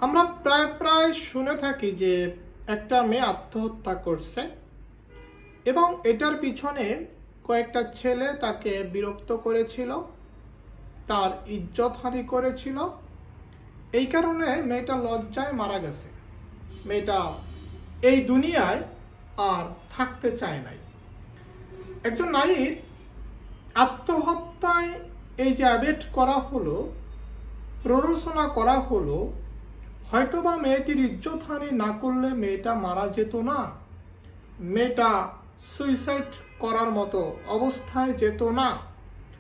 আমরা প্রায় প্রায় শুনে থাকি যে একটা মেয়ে আত্মহত্যা করছে এবং এটার পিছনে কয়েকটা ছেলে তাকে বিরক্ত করেছিল, তার ইজ্জতহানি করেছিল। এই কারণে মেয়েটা লজ্জায় মারা গেছে। মেয়েটা এই দুনিয়ায় আর থাকতে চায় নাই। একজন নারীর আত্মহত্যায় এই যে অ্যাবেট করা হলো, প্ররোচনা করা হলো, হয়তোবা মেয়েটির ইজ্জতহানি না করলে মেয়েটা মারা যেত না, মেয়েটা সুইসাইড করার মতো অবস্থায় যেত না,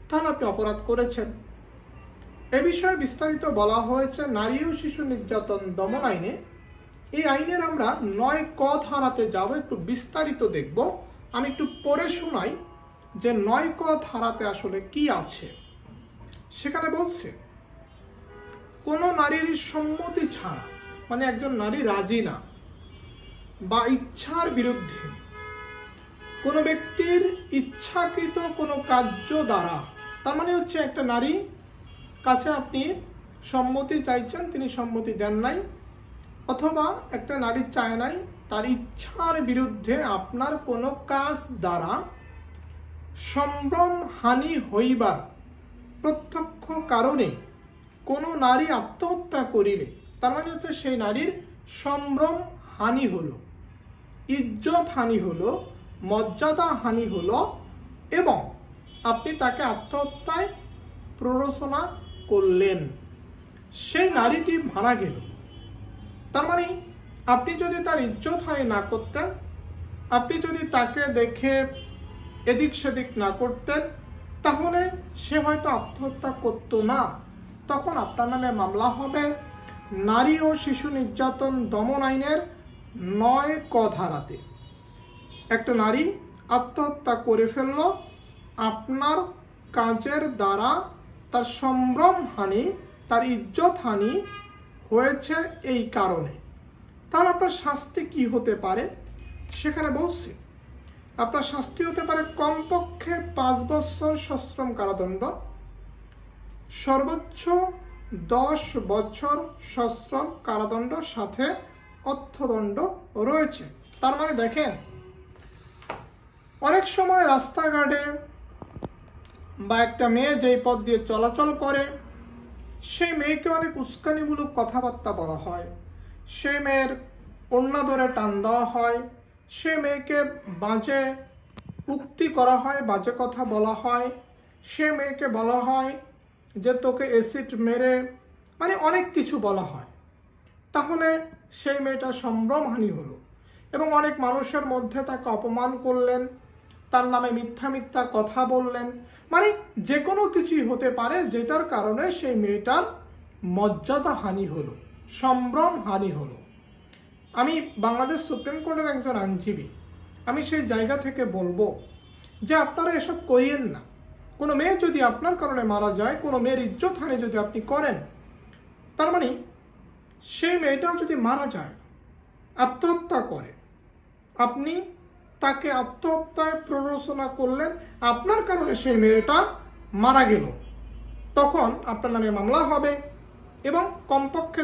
তাহলে আপনি অপরাধ করেছেন। এ বিষয়ে বিস্তারিত বলা হয়েছে নারী ও শিশু নির্যাতন দমন আইনে। এই আইনের আমরা 9 ক ধারাতে যাব, একটু বিস্তারিত দেখব। আমি একটু পড়ে শোনাই যে 9 ক ধারাতে আসলে কি আছে। সেখানে বলছে, কোনো নারীর সম্মতি ছাড়া, মানে একজন নারী রাজি না বা ইচ্ছার বিরুদ্ধে কোনো ব্যক্তির ইচ্ছাকৃত কোনো কার্য দ্বারা, তার মানে হচ্ছে একটা নারী কাছে আপনি সম্মতি চাইছেন, তিনি সম্মতি দেন নাই, অথবা একটা নারী চায় নাই, তার ইচ্ছার বিরুদ্ধে আপনার কোনো কাজ দ্বারা সম্ভ্রম হানি হইবার প্রত্যক্ষ কারণে কোনো নারী আত্মহত্যা করিলে, তার মানে হচ্ছে সেই নারীর সম্ভ্রম হানি হলো, ইজ্জত হানি হলো, মর্যাদা হানি হলো এবং আপনি তাকে আত্মহত্যায় প্ররোচনা করলেন, সেই নারীটি মারা গেল। তার মানে আপনি যদি তার ইজ্জত হানি না করতেন, আপনি যদি তাকে দেখে এদিক সেদিক না করতেন, তাহলে সে হয়তো আত্মহত্যা করতো না। তখন আপনার নামে মামলা হবে নারী ও শিশু নির্যাতন দমন আইনের 9 ক ধারাতে। একটা নারী আত্মহত্যা করে ফেলল আপনার কাজের দ্বারা, তার সম্ভ্রম হানি, তার ইজ্জত হানি হয়েছে এই কারণে। তাহলে আপনার শাস্তি কি হতে পারে? সেখানে বলছি আপনার শাস্তি হতে পারে কমপক্ষে 5 বছর সশ্রম কারাদণ্ড, সর্বোচ্চ 10 বছর সশ্রম কারাদণ্ড, সাথে অর্থদণ্ড রয়েছে। তার মানে দেখেন, অনেক সময় রাস্তাঘাটে বা একটা মেয়ে যেই পথ দিয়ে চলাচল করে, সেই মেয়েকে অনেক উস্কানিমূলক কথাবার্তা বলা হয়, সেই মেয়ের ওড়না ধরে টান দেওয়া হয়, সে মেয়েকে বাজে উক্তি করা হয়, বাজে কথা বলা হয়, সে মেয়েকে বলা হয় যে তোকে অ্যাসিড মেরে, মানে অনেক কিছু বলা হয়। তাহলে সেই মেয়েটার সম্ভ্রমহানি হলো এবং অনেক মানুষের মধ্যে তাকে অপমান করলেন, তার নামে মিথ্যা মিথ্যা কথা বললেন, মানে যে কোনো কিছুই হতে পারে যেটার কারণে সেই মেয়েটার মর্যাদা হানি হলো, সম্ভ্রম হানি হলো। আমি বাংলাদেশ সুপ্রিম কোর্টের একজন আইনজীবী, আমি সেই জায়গা থেকে বলবো যে আপনারা এসব করিয়েন না। কোনো মেয়ে যদি আপনার কারণে মারা যায়, কোনো মেয়ের ইজ্জত হানি যদি আপনি করেন, তার মানে সেই মেয়েটাও যদি মারা যায়, আত্মহত্যা করে, আপনি তাকে আত্মহত্যায় প্ররোচনা করলেন, আপনার কারণে সেই মেয়েটা মারা গেল, তখন আপনার নামে মামলা হবে এবং কমপক্ষে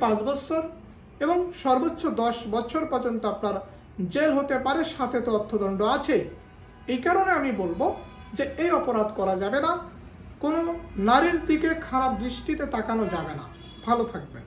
5 বছর এবং সর্বোচ্চ 10 বছর পর্যন্ত আপনার জেল হতে পারে, সাথে তো অর্থদণ্ড আছে। এই কারণে আমি বলবো যে এই অপরাধ করা যাবে না, কোনো নারীর দিকে খারাপ দৃষ্টিতে তাকানো যাবে না। ভালো থাকবেন।